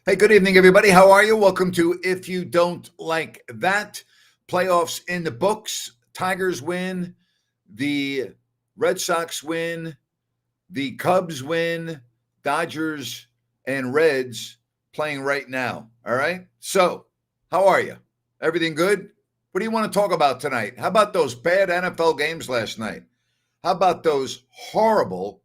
Hey, good evening, everybody. How are you? Welcome to If You Don't Like That. Playoffs in the books. Tigers win. The Red Sox win. The Cubs win. Dodgers and Reds playing right now. All right. So, how are you? Everything good? What do you want to talk about tonight? How about those bad NFL games last night? How about those horrible?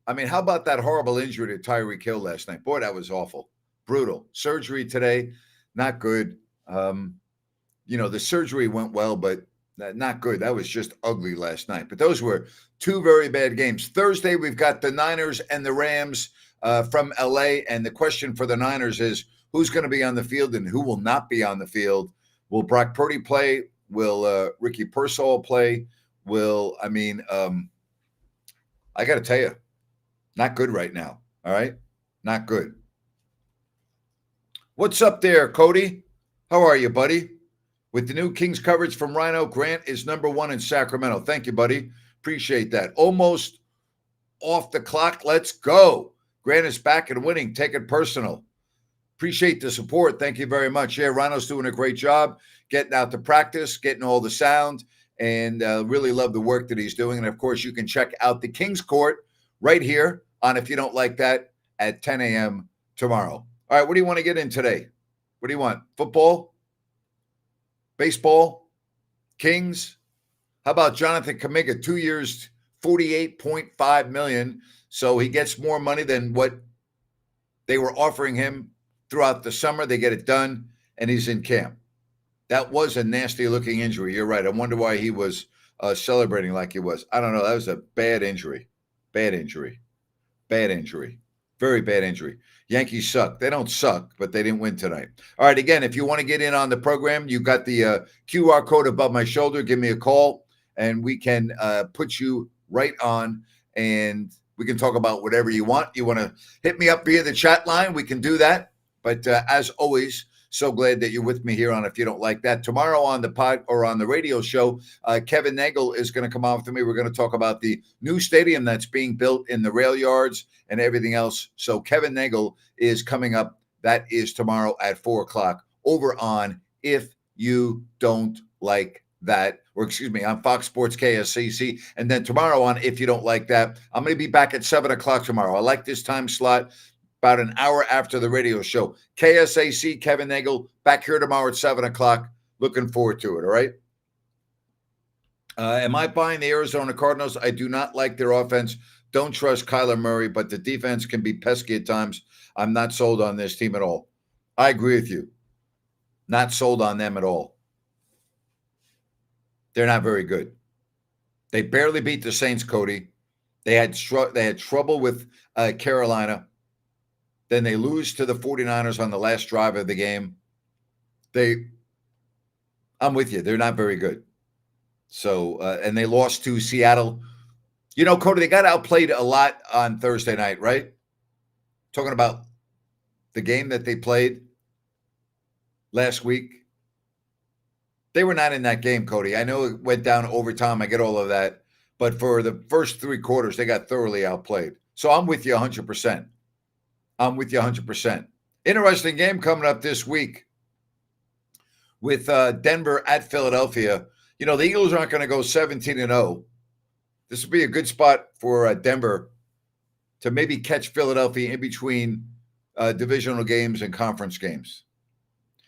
How about that horrible injury to Tyreek Hill last night? Boy, that was awful. Brutal. Surgery today, not good. The surgery went well, but not good. That was just ugly last night. But those were two very bad games. Thursday, we've got the Niners and the Rams from LA. And the question for the Niners is who's going to be on the field and who will not be on the field? Will Brock Purdy play? Will Ricky Pearsall play? I got to tell you, not good right now. All right? Not good. What's up there, Cody? How are you, buddy? With the new Kings coverage from Rhino, Grant is #1 in Sacramento. Thank you, buddy. Appreciate that. Almost off the clock. Let's go. Grant is back and winning. Take it personal. Appreciate the support. Thank you very much. Yeah, Rhino's doing a great job getting out to practice, getting all the sound, and really love the work that he's doing. And, of course, you can check out the Kings Court right here on If You Don't Like That at 10 a.m. tomorrow. All right, what do you want to get in today? What do you want? Football? Baseball? Kings? How about Jonathan Kuminga? 2 years, $48.5 million. So he gets more money than what they were offering him throughout the summer. They get it done, and he's in camp. That was a nasty-looking injury. You're right. I wonder why he was celebrating like he was. I don't know. That was a bad injury. Bad injury. Bad injury. Very bad injury. Yankees suck. They don't suck, but they didn't win tonight. All right, again, if you want to get in on the program, you got the QR code above my shoulder. Give me a call, and we can put you right on, and we can talk about whatever you want. You want to hit me up via the chat line, we can do that. But as always, so glad that you're with me here on If You Don't Like That. Tomorrow on the pod or on the radio show, Kevin Nagel is going to come on with me. We're going to talk about the new stadium that's being built in the rail yards and everything else. So Kevin Nagel is coming up. That is tomorrow at 4 o'clock over on If You Don't Like That, or excuse me, on Fox Sports KSCC. And then tomorrow on If You Don't Like That, I'm going to be back at 7 o'clock tomorrow. I like this time slot. About an hour after the radio show. KSAC, Kevin Nagel, back here tomorrow at 7 o'clock. Looking forward to it, all right? Am I buying the Arizona Cardinals? I do not like their offense. Don't trust Kyler Murray, but the defense can be pesky at times. I'm not sold on this team at all. I agree with you. Not sold on them at all. They're not very good. They barely beat the Saints, Cody. They had trouble with Carolina. Then they lose to the 49ers on the last drive of the game. I'm with you. They're not very good. So, and they lost to Seattle. You know, Cody, they got outplayed a lot on Thursday night, right? Talking about the game that they played last week. They were not in that game, Cody. I know it went down overtime. I get all of that. But for the first 3 quarters, they got thoroughly outplayed. So I'm with you 100%. I'm with you 100%. Interesting game coming up this week with Denver at Philadelphia. You know, the Eagles aren't going to go 17-0. This would be a good spot for Denver to maybe catch Philadelphia in between divisional games and conference games.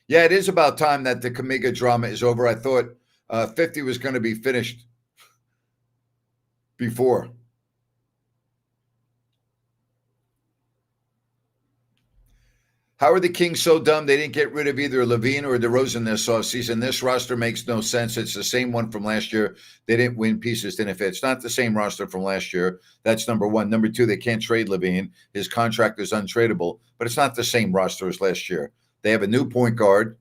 Yeah, it is about time that the Kuminga drama is over. I thought 50 was going to be finished before. How are the Kings so dumb they didn't get rid of either Levine or DeRozan this offseason? This roster makes no sense. It's the same one from last year. They didn't win, pieces didn't fit. It's not the same roster from last year. That's number one. Number two, they can't trade Levine. His contract is untradeable, but it's not the same roster as last year. They have a new point guard,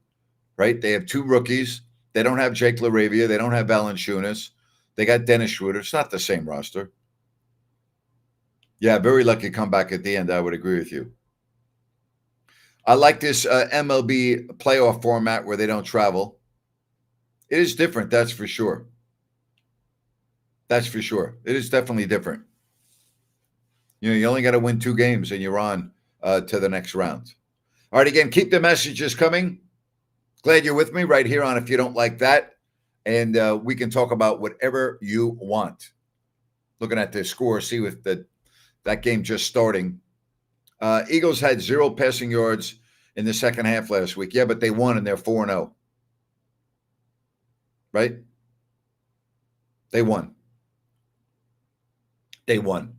right? They have 2 rookies. They don't have Jake LaRavia. They don't have Valanciunas. They got Dennis Schroeder. It's not the same roster. Yeah, very lucky comeback at the end. I would agree with you. I like this MLB playoff format where they don't travel. It is different, that's for sure. That's for sure. It is definitely different. You know, you only got to win 2 games and you're on to the next round. All right, again, keep the messages coming. Glad you're with me right here on If You Don't Like That. And we can talk about whatever you want. Looking at the score, see if that game just starting. Eagles had 0 passing yards in the second half last week. Yeah, but they won and they're 4-0. Right? They won. They won.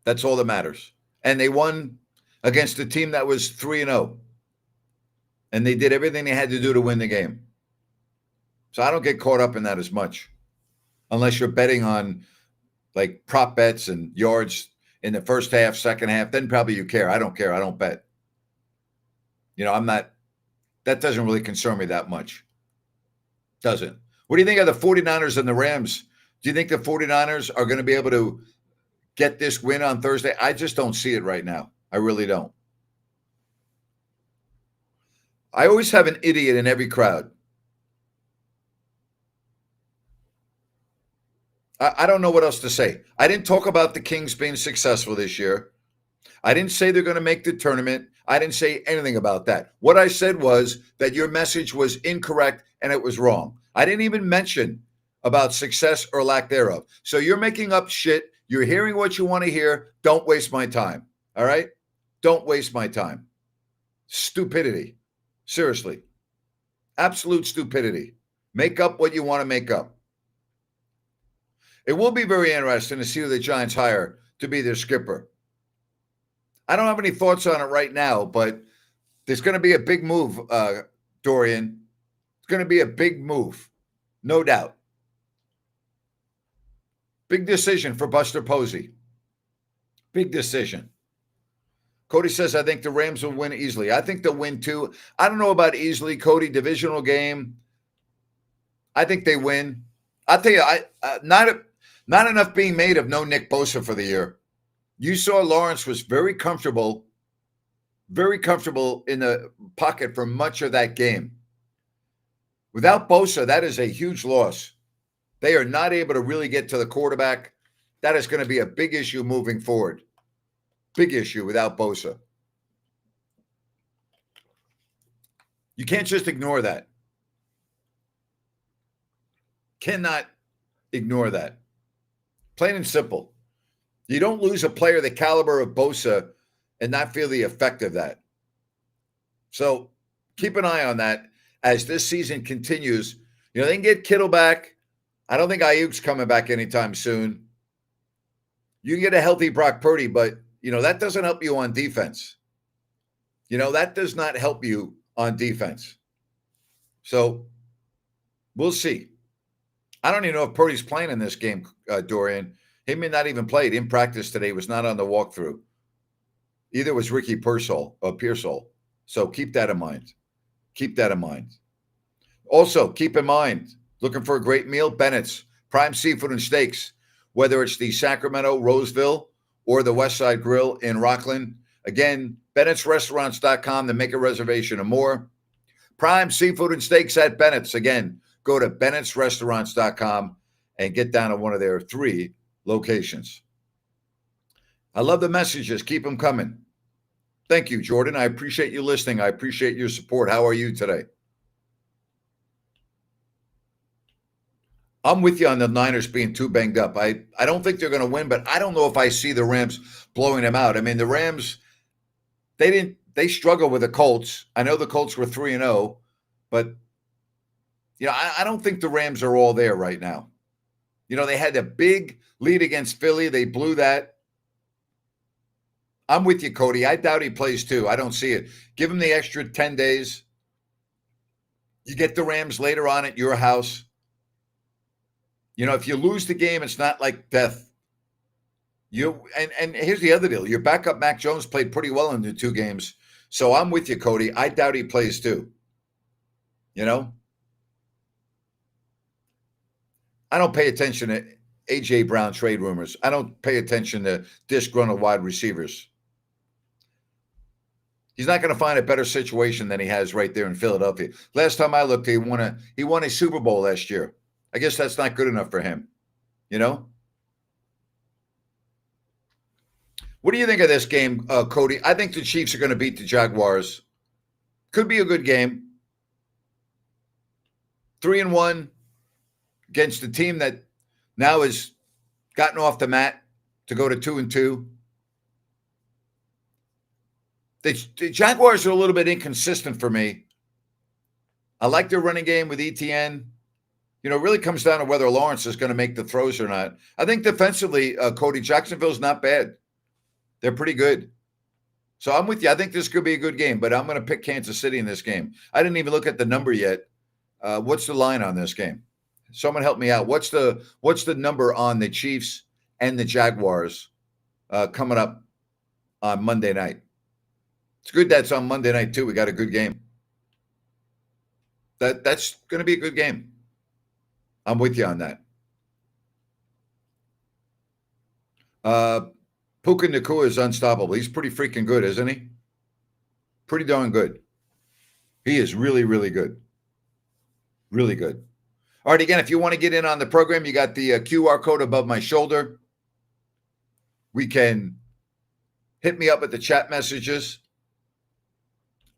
That's all that matters. And they won against a team that was 3-0. And they did everything they had to do to win the game. So I don't get caught up in that as much. Unless you're betting on like prop bets and yards in the first half, second half, then probably you care. I don't care. I don't bet. That doesn't really concern me that much. Doesn't. What do you think of the 49ers and the Rams? Do you think the 49ers are going to be able to get this win on Thursday? I just don't see it right now. I really don't. I always have an idiot in every crowd. I don't know what else to say. I didn't talk about the Kings being successful this year. I didn't say they're going to make the tournament. I didn't say anything about that. What I said was that your message was incorrect and it was wrong. I didn't even mention about success or lack thereof. So you're making up shit. You're hearing what you want to hear. Don't waste my time. All right? Don't waste my time. Stupidity. Seriously. Absolute stupidity. Make up what you want to make up. It will be very interesting to see who the Giants hire to be their skipper. I don't have any thoughts on it right now, but there's going to be a big move, Dorian. It's going to be a big move, no doubt. Big decision for Buster Posey. Big decision. Cody says, I think the Rams will win easily. I think they'll win too. I don't know about easily, Cody. Divisional game. I think they win. I'll tell you, not enough being made of no Nick Bosa for the year. You saw Lawrence was very comfortable in the pocket for much of that game. Without Bosa, that is a huge loss. They are not able to really get to the quarterback. That is going to be a big issue moving forward. Big issue without Bosa. You can't just ignore that. Cannot ignore that. Plain and simple. You don't lose a player the caliber of Bosa and not feel the effect of that. So keep an eye on that as this season continues. They can get Kittle back. I don't think Ayuk's coming back anytime soon. You can get a healthy Brock Purdy, but, that doesn't help you on defense. That does not help you on defense. So we'll see. I don't even know if Purdy's playing in this game, Dorian. He may not even play. He didn't practice today. He was not on the walkthrough. Either was Ricky Pearsall. So keep that in mind. Keep that in mind. Also, keep in mind, looking for a great meal? Bennett's Prime Seafood and Steaks. Whether it's the Sacramento, Roseville, or the Westside Grill in Rockland. Again, Bennett'sRestaurants.com to make a reservation or more. Prime Seafood and Steaks at Bennett's. Again, go to Bennett'sRestaurants.com and get down to one of their 3 locations. I love the messages. Keep them coming. Thank you, Jordan. I appreciate you listening. I appreciate your support. How are you today? I'm with you on the Niners being too banged up. I don't think they're going to win, but I don't know if I see the Rams blowing them out. I mean, the Rams, they struggled with the Colts. I know the Colts were 3-0, but I don't think the Rams are all there right now. They had a big lead against Philly. They blew that. I'm with you, Cody. I doubt he plays too. I don't see it. Give him the extra 10 days. You get the Rams later on at your house. If you lose the game, it's not like death. And here's the other deal. Your backup, Mac Jones, played pretty well in the 2 games. So I'm with you, Cody. I doubt he plays too. I don't pay attention to A.J. Brown trade rumors. I don't pay attention to disgruntled wide receivers. He's not going to find a better situation than he has right there in Philadelphia. Last time I looked, he won a Super Bowl last year. I guess that's not good enough for him. What do you think of this game, Cody? I think the Chiefs are going to beat the Jaguars. Could be a good game. 3-1 against a team that now has gotten off the mat to go to 2-2. The Jaguars are a little bit inconsistent for me. I like their running game with ETN. It really comes down to whether Lawrence is going to make the throws or not. I think defensively, Cody, Jacksonville's not bad. They're pretty good. So I'm with you. I think this could be a good game, but I'm going to pick Kansas City in this game. I didn't even look at the number yet. What's the line on this game? Someone help me out. What's the number on the Chiefs and the Jaguars coming up on Monday night? It's good that's on Monday night too. We got a good game. That's going to be a good game. I'm with you on that. Puka Nacua is unstoppable. He's pretty freaking good, isn't he? Pretty darn good. He is really, really good. Really good. All right, again, if you want to get in on the program, you got the QR code above my shoulder. We can hit me up at the chat messages.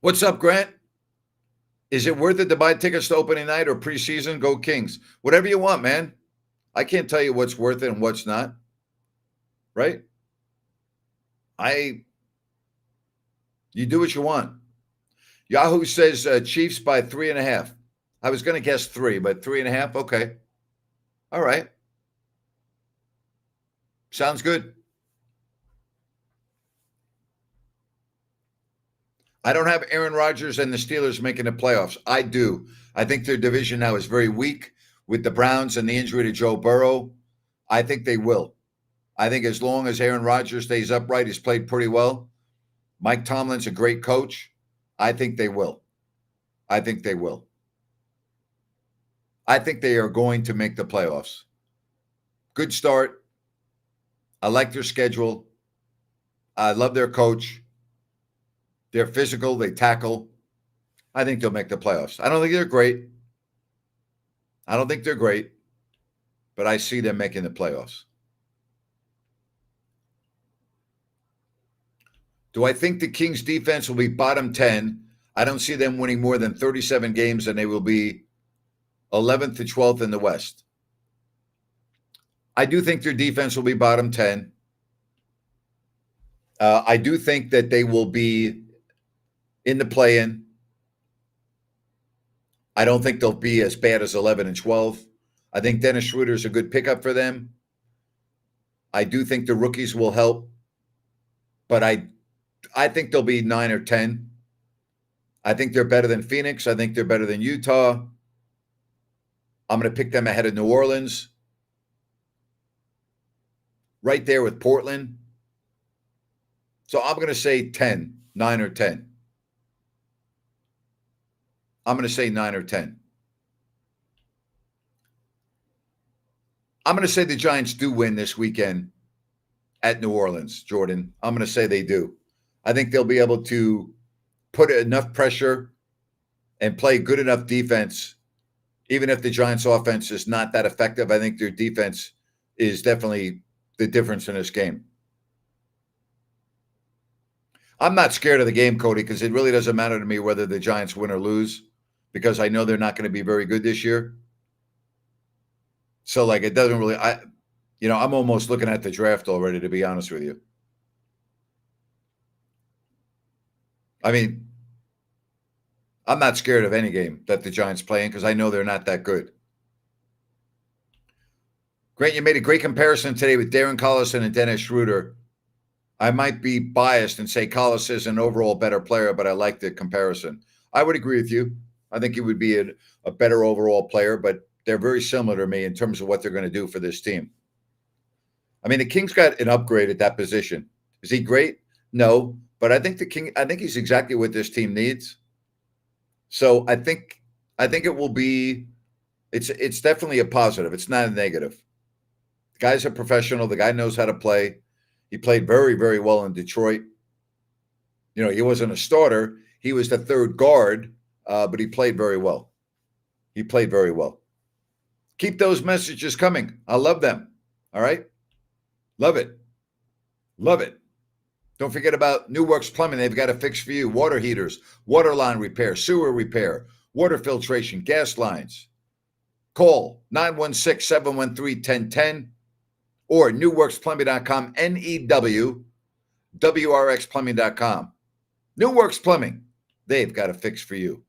What's up, Grant? Is it worth it to buy tickets to opening night or preseason? Go Kings. Whatever you want, man. I can't tell you what's worth it and what's not. Right? You do what you want. Yahoo says Chiefs by 3.5. I was going to guess 3, but 3.5. Okay. All right. Sounds good. I don't have Aaron Rodgers and the Steelers making the playoffs. I do. I think their division now is very weak with the Browns and the injury to Joe Burrow. I think they will. I think as long as Aaron Rodgers stays upright, he's played pretty well. Mike Tomlin's a great coach. I think they will. I think they will. I think they are going to make the playoffs. Good start. I like their schedule. I love their coach. They're physical. They tackle. I think they'll make the playoffs. I don't think they're great. But I see them making the playoffs. Do I think the Kings defense will be bottom 10? I don't see them winning more than 37 games, and they will be 11th to 12th in the West. I do think their defense will be bottom 10. I do think that they will be in the play-in. I don't think they'll be as bad as 11 and 12. I think Dennis Schroeder is a good pickup for them. I do think the rookies will help, but I think they'll be 9 or 10. I think they're better than Phoenix. I think they're better than Utah. I'm going to pick them ahead of New Orleans. Right there with Portland. So I'm going to say 10, 9 or 10. I'm going to say 9 or 10. I'm going to say the Giants do win this weekend at New Orleans, Jordan. I'm going to say they do. I think they'll be able to put enough pressure and play good enough defense. Even if the Giants' offense is not that effective, I think their defense is definitely the difference in this game. I'm not scared of the game, Cody, because it really doesn't matter to me whether the Giants win or lose, because I know they're not going to be very good this year. So, it doesn't really, I'm almost looking at the draft already, to be honest with you. I mean, I'm not scared of any game that the Giants play in because I know they're not that good. Grant, you made a great comparison today with Darren Collison and Dennis Schroeder. I might be biased and say Collis is an overall better player, but I like the comparison. I would agree with you. I think he would be a better overall player, but they're very similar to me in terms of what they're going to do for this team. I mean, the Kings got an upgrade at that position. Is he great? No, but I think he's exactly what this team needs. So I think it will be. It's definitely a positive. It's not a negative. The guy's a professional. The guy knows how to play. He played very, very well in Detroit. He wasn't a starter. He was the third guard, but he played very well. Keep those messages coming. I love them. All right? Love it. Don't forget about New Works Plumbing. They've got a fix for you. Water heaters, water line repair, sewer repair, water filtration, gas lines. Call 916-713-1010 or newworksplumbing.com, NEWWRXplumbing.com. New Works Plumbing. They've got a fix for you.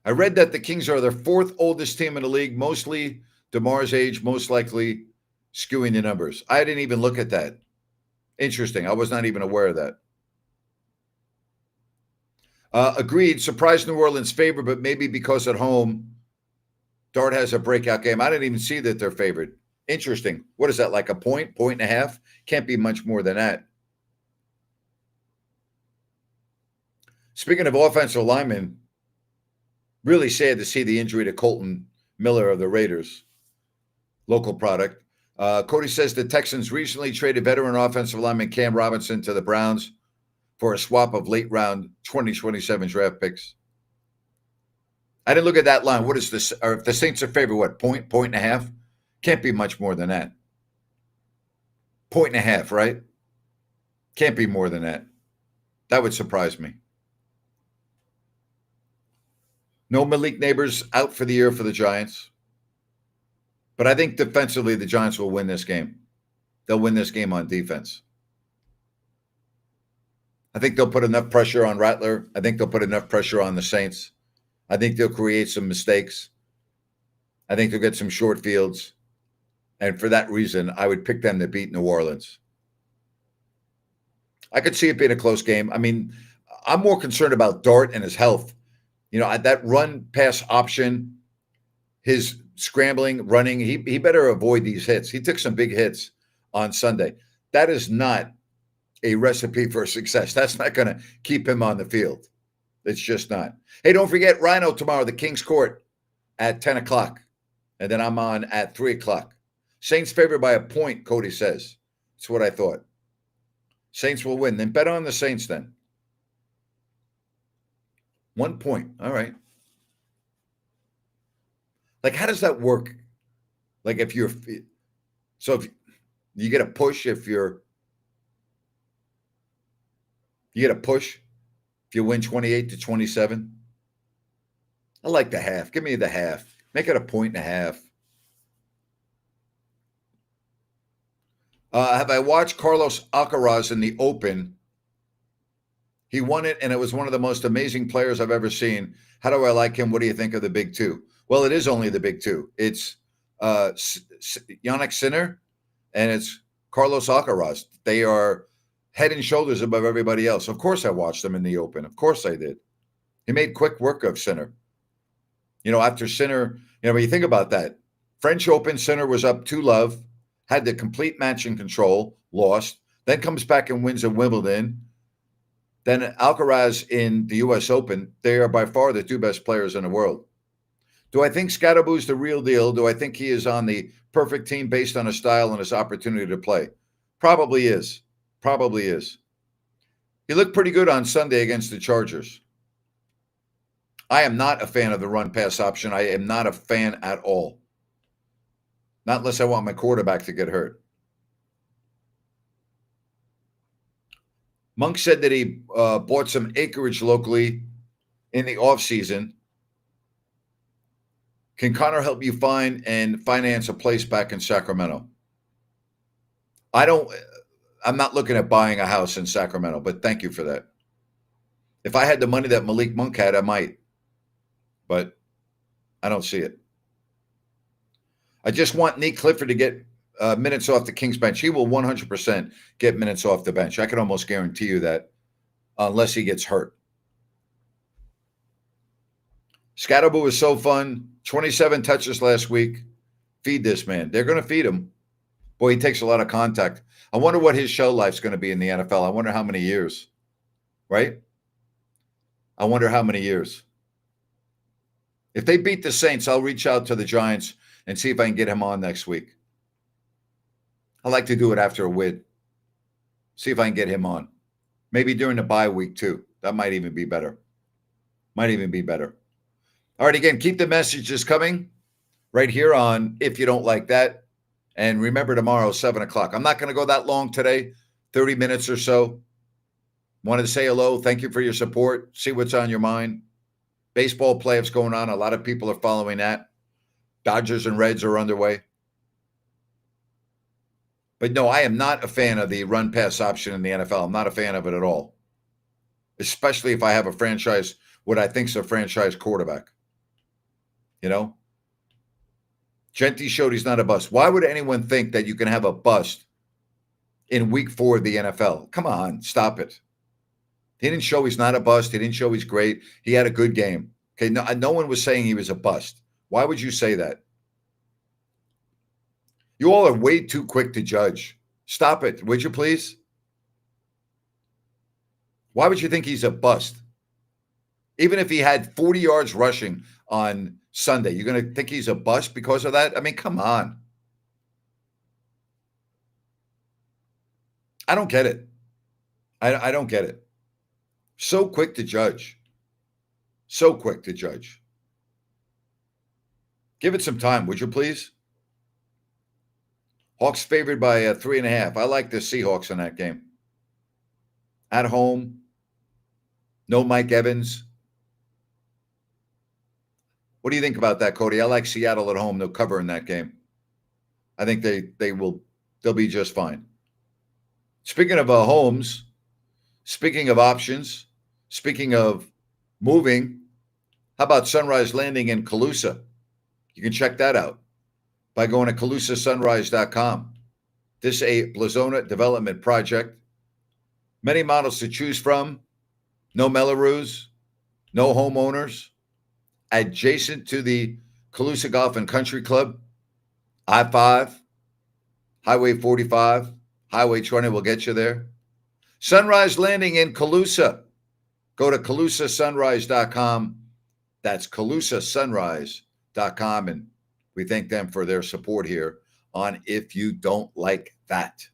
I read that the Kings are their fourth oldest team in the league, mostly DeMar's age, most likely skewing the numbers. I didn't even look at that. Interesting. I was not even aware of that. Agreed. Surprised New Orleans favorite, but maybe because at home, Dart has a breakout game. I didn't even see that they're favored. Interesting. What is that, like a point and a half? Can't be much more than that. Speaking of offensive linemen, really sad to see the injury to Colton Miller of the Raiders. Local product. Cody says the Texans recently traded veteran offensive lineman Cam Robinson to the Browns for a swap of late round 2027 draft picks. I didn't look at that line. What is this? Or if the Saints are favored, what, point and a half? Can't be much more than that. Point and a half, right? Can't be more than that. That would surprise me. No Malik Neighbors out for the year for the Giants. But I think defensively, the Giants will win this game. They'll win this game on defense. I think they'll put enough pressure on Rattler. I think they'll put enough pressure on the Saints. I think they'll create some mistakes. I think they'll get some short fields. And for that reason, I would pick them to beat New Orleans. I could see it being a close game. I mean, I'm more concerned about Dart and his health. You know, that run-pass option, his scrambling, running, he better avoid these hits. He took some big hits on Sunday. That is not a recipe for success. That's not going to keep him on the field. It's just not. Hey, don't forget Rhino tomorrow, the King's Court at 10 o'clock. And then I'm on at 3 o'clock. Saints favored by a point, Cody says. That's what I thought. Saints will win. Then bet on the Saints then. 1 point. All right. Like, how does that work? Like, if you get a push if you get a push if you win 28-27. I like the half. Give me the half. Make it a point and a half. Have I watched Carlos Alcaraz in the Open? He won it, and it was one of the most amazing players I've ever seen. How do I like him? What do you think of the big two? Well, it is only the big two. It's Jannik Sinner and it's Carlos Alcaraz. They are head and shoulders above everybody else. Of course I watched them in the Open. Of course I did. He made quick work of Sinner. You know, after Sinner, when you think about that, French Open, Sinner was up 2-love, had the complete match in control, lost, then comes back and wins at Wimbledon. Then Alcaraz in the U.S. Open, they are by far the two best players in the world. Do I think Scadaboo's the real deal? Do I think he is on the perfect team based on his style and his opportunity to play? Probably is. Probably is. He looked pretty good on Sunday against the Chargers. I am not a fan of the run-pass option. I am not a fan at all. Not unless I want my quarterback to get hurt. Monk said that he bought some acreage locally in the offseason. Can Connor help you find and finance a place back in Sacramento? I'm not looking at buying a house in Sacramento, but thank you for that. If I had the money that Malik Monk had, I might. But I don't see it. I just want Nate Clifford to get minutes off the Kings bench. He will 100% get minutes off the bench. I can almost guarantee you that, unless he gets hurt. Scadaboo was so fun. 27 touches last week. Feed this man. They're going to feed him. Boy, he takes a lot of contact. I wonder what his show life's going to be in the NFL. I wonder how many years. Right? I wonder how many years. If they beat the Saints, I'll reach out to the Giants and see if I can get him on next week. I like to do it after a win. See if I can get him on. Maybe during the bye week, too. That might even be better. Might even be better. All right, again, keep the messages coming right here on If You Don't Like That. And remember, tomorrow, 7 o'clock. I'm not going to go that long today, 30 minutes or so. Wanted to say hello. Thank you for your support. See what's on your mind. Baseball playoffs going on. A lot of people are following that. Dodgers and Reds are underway. But no, I am not a fan of the run pass option in the NFL. I'm not a fan of it at all, especially if I have a franchise, what I think is a franchise quarterback. You know, Gentry showed he's not a bust. Why would anyone think that you can have a bust in week 4 of the NFL? Come on, stop it. He didn't show he's not a bust. He didn't show he's great. He had a good game. Okay, no one was saying he was a bust. Why would you say that? You all are way too quick to judge. Stop it, would you please? Why would you think he's a bust? Even if he had 40 yards rushing on Sunday, you're going to think he's a bust because of that? I mean, come on. I don't get it. I don't get it. So quick to judge. So quick to judge. Give it some time, would you please? Hawks favored by 3.5. I like the Seahawks in that game. At home. No Mike Evans. What do you think about that, Cody? I like Seattle at home. They'll cover in that game. I think they'll be just fine. Speaking of homes, speaking of options, speaking of moving, how about Sunrise Landing in Colusa? You can check that out by going to ColusaSunrise.com. This is a Blazona development project. Many models to choose from. No Mellorews, no homeowners. Adjacent to the Colusa Golf and Country Club. I-5, Highway 45, Highway 20 will get you there. Sunrise Landing in Colusa. Go to ColusaSunrise.com. That's ColusaSunrise.com. And we thank them for their support here on If You Don't Like That.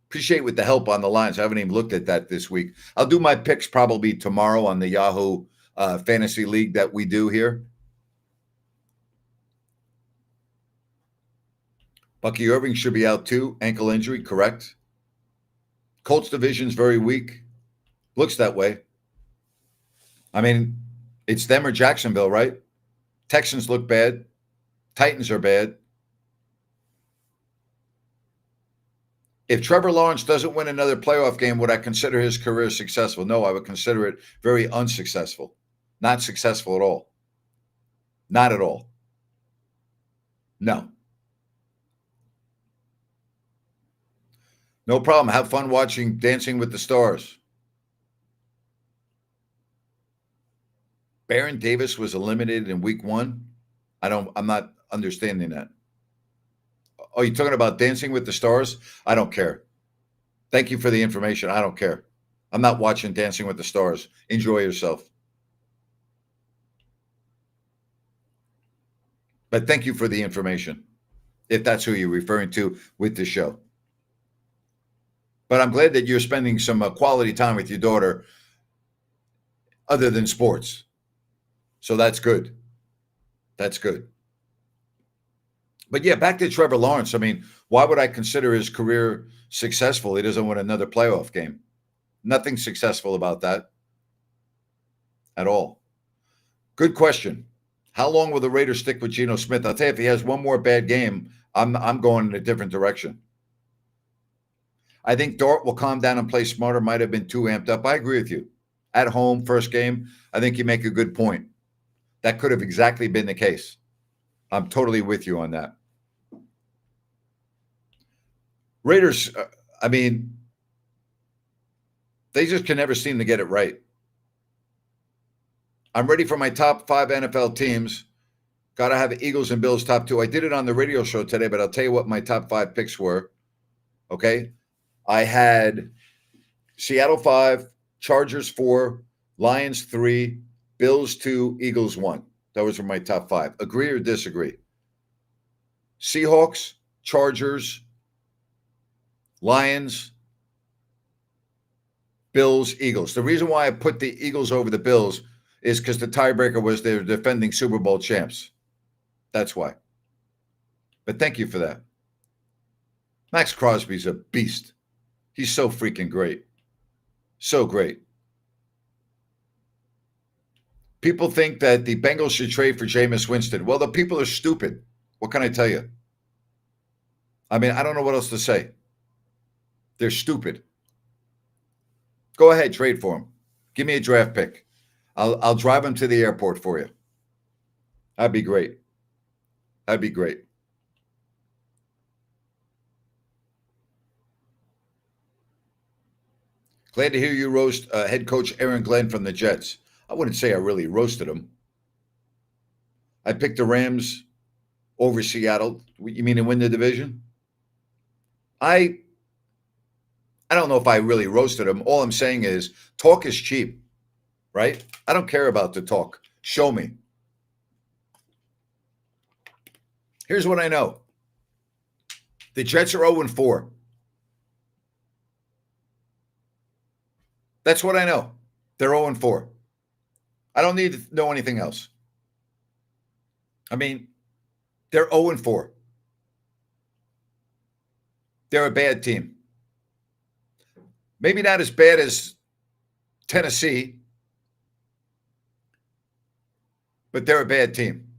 Appreciate with the help on the lines. I haven't even looked at that this week. I'll do my picks probably tomorrow on the Yahoo Fantasy League that we do here. Bucky Irving should be out too. Ankle injury, correct. Colts division's very weak. Looks that way. I mean, it's them or Jacksonville, right? Texans look bad. Titans are bad. If Trevor Lawrence doesn't win another playoff game, would I consider his career successful? No, I would consider it very unsuccessful. Not successful at all. Not at all. No. No problem. Have fun watching Dancing with the Stars. Baron Davis was eliminated in week 1. I'm not understanding that. Oh, you're talking about Dancing with the Stars? I don't care. Thank you for the information. I don't care. I'm not watching Dancing with the Stars. Enjoy yourself. But thank you for the information, if that's who you're referring to with the show. But I'm glad that you're spending some quality time with your daughter other than sports. So that's good. That's good. But yeah, back to Trevor Lawrence. I mean, why would I consider his career successful? He doesn't win another playoff game. Nothing successful about that at all. Good question. How long will the Raiders stick with Geno Smith? I'll tell you, if he has one more bad game, I'm going in a different direction. I think Dart will calm down and play smarter. Might have been too amped up. I agree with you. At home, first game, I think you make a good point. That could have exactly been the case. I'm totally with you on that. Raiders, I mean, they just can never seem to get it right. I'm ready for my top 5 NFL teams. Got to have Eagles and Bills top 2. I did it on the radio show today, but I'll tell you what my top 5 picks were. Okay. I had Seattle 5, Chargers 4, Lions 3, Bills 2, Eagles 1. Those were my top 5. Agree or disagree? Seahawks, Chargers, Lions, Bills, Eagles. The reason why I put the Eagles over the Bills is because the tiebreaker was they're defending Super Bowl champs. That's why. But thank you for that. Max Crosby's a beast. He's so freaking great. So great. People think that the Bengals should trade for Jameis Winston. Well, the people are stupid. What can I tell you? I mean, I don't know what else to say. They're stupid. Go ahead, trade for him. Give me a draft pick. I'll drive him to the airport for you. That'd be great. That'd be great. Glad to hear you roast head coach Aaron Glenn from the Jets. I wouldn't say I really roasted him. I picked the Rams over Seattle. You mean to win the division? I don't know if I really roasted him. All I'm saying is talk is cheap, right? I don't care about the talk. Show me. Here's what I know. The Jets are 0-4. That's what I know. They're 0-4. I don't need to know anything else. I mean, they're 0-4. They're a bad team. Maybe not as bad as Tennessee, but they're a bad team.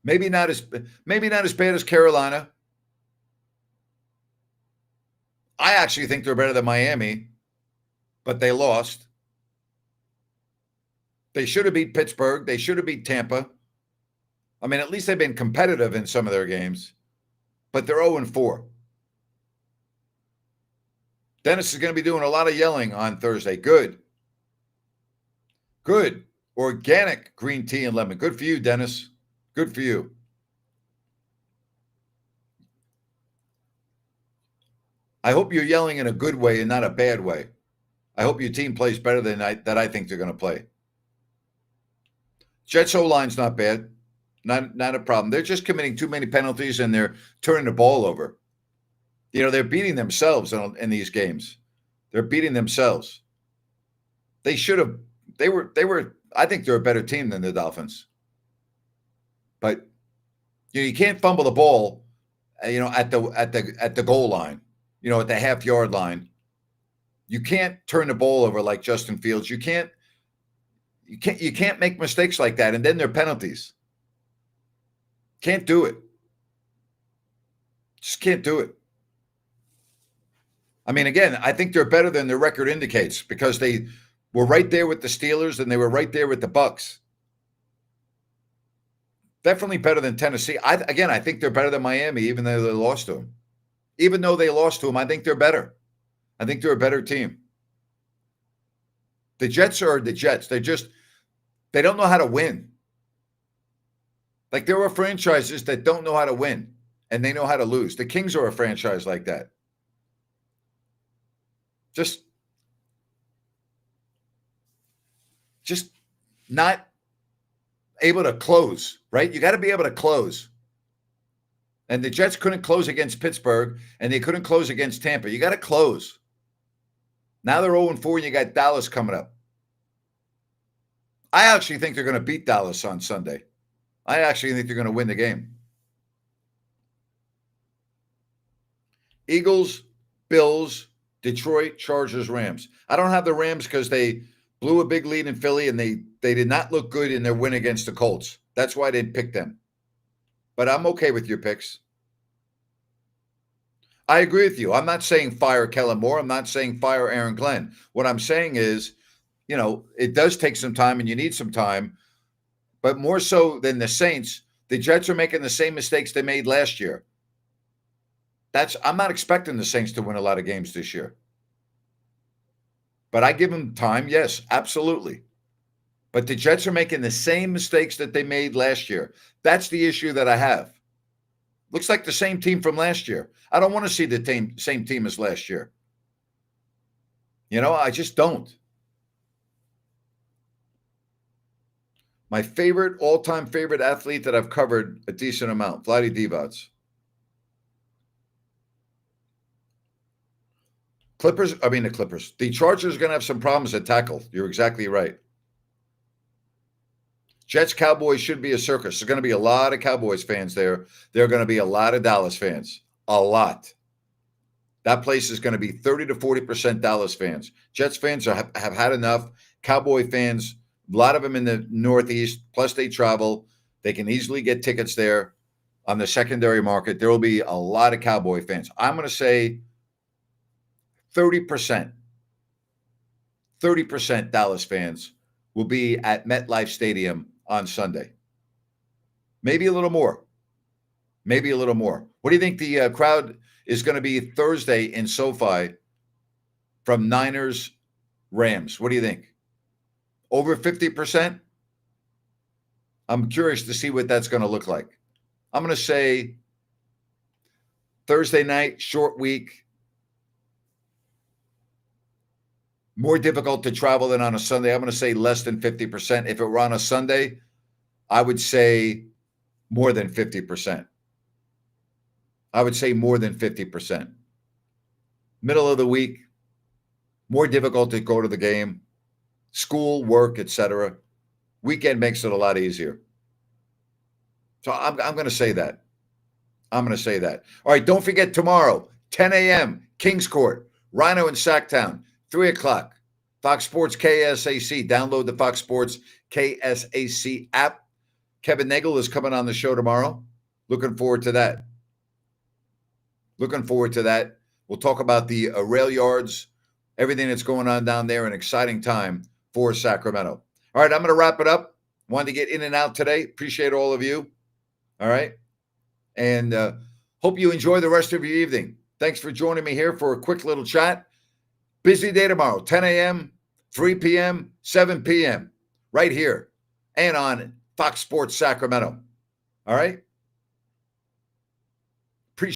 Maybe not as bad as Carolina. I actually think they're better than Miami, but they lost. They should have beat Pittsburgh. They should have beat Tampa. I mean, at least they've been competitive in some of their games, but they're 0-4. Dennis is going to be doing a lot of yelling on Thursday. Good. Good. Organic green tea and lemon. Good for you, Dennis. Good for you. I hope you're yelling in a good way and not a bad way. I hope your team plays better than I think they're going to play. Jets O-line's not bad. Not a problem. They're just committing too many penalties and they're turning the ball over. You know, they're beating themselves in these games. They're beating themselves. They should have. They were. I think they're a better team than the Dolphins. But you can't fumble the ball, at the goal line, at the half-yard line. You can't turn the ball over like Justin Fields. You can't make mistakes like that, and then there are penalties. Can't do it. Just can't do it. I mean, again, I think they're better than their record indicates because they were right there with the Steelers and they were right there with the Bucs. Definitely better than Tennessee. I think they're better than Miami, even though they lost to them. Even though they lost to them, I think they're better. I think they're a better team. The Jets are the Jets. They don't know how to win. Like there are franchises that don't know how to win and they know how to lose. The Kings are a franchise like that. Just not able to close, right? You got to be able to close. And the Jets couldn't close against Pittsburgh, and they couldn't close against Tampa. You got to close. Now they're 0-4, and you got Dallas coming up. I actually think they're going to beat Dallas on Sunday. I actually think they're going to win the game. Eagles, Bills, Detroit, Chargers, Rams. I don't have the Rams because they blew a big lead in Philly, and they did not look good in their win against the Colts. That's why I didn't pick them. But I'm okay with your picks. I agree with you. I'm not saying fire Kellen Moore. I'm not saying fire Aaron Glenn. What I'm saying is, it does take some time and you need some time. But more so than the Saints, the Jets are making the same mistakes they made last year. I'm not expecting the Saints to win a lot of games this year. But I give them time. Yes, absolutely. But the Jets are making the same mistakes that they made last year. That's the issue that I have. Looks like the same team from last year. I don't want to see the same team as last year. I just don't. My all-time favorite athlete that I've covered a decent amount, Vlade Divac. The Clippers. The Chargers are going to have some problems at tackle. You're exactly right. Jets, Cowboys should be a circus. There's going to be a lot of Cowboys fans there. There are going to be a lot of Dallas fans. A lot. That place is going to be 30 to 40% Dallas fans. Jets fans have had enough. Cowboy fans, a lot of them in the Northeast, plus they travel. They can easily get tickets there on the secondary market. There will be a lot of Cowboy fans. I'm going to say 30%. 30% Dallas fans will be at MetLife Stadium on Sunday. Maybe a little more. Maybe a little more. What do you think the crowd is going to be Thursday in SoFi from Niners Rams? What do you think? Over 50%? I'm curious to see what that's going to look like. I'm going to say Thursday night, short week, more difficult to travel than on a Sunday. I'm going to say less than 50%. If it were on a Sunday, I would say more than 50%. I would say more than 50%. Middle of the week, more difficult to go to the game. School, work, etc. Weekend makes it a lot easier. So I'm going to say that. I'm going to say that. All right, don't forget tomorrow, 10 a.m., Kings Court, Rhino and Sacktown, 3 o'clock, Fox Sports KSAC. Download the Fox Sports KSAC app. Kevin Nagel is coming on the show tomorrow. Looking forward to that. Looking forward to that. We'll talk about the rail yards, everything that's going on down there, an exciting time for Sacramento. All right, I'm going to wrap it up. Wanted to get in and out today. Appreciate all of you. All right. And hope you enjoy the rest of your evening. Thanks for joining me here for a quick little chat. Busy day tomorrow, 10 a.m., 3 p.m., 7 p.m., right here and on Fox Sports Sacramento. All right.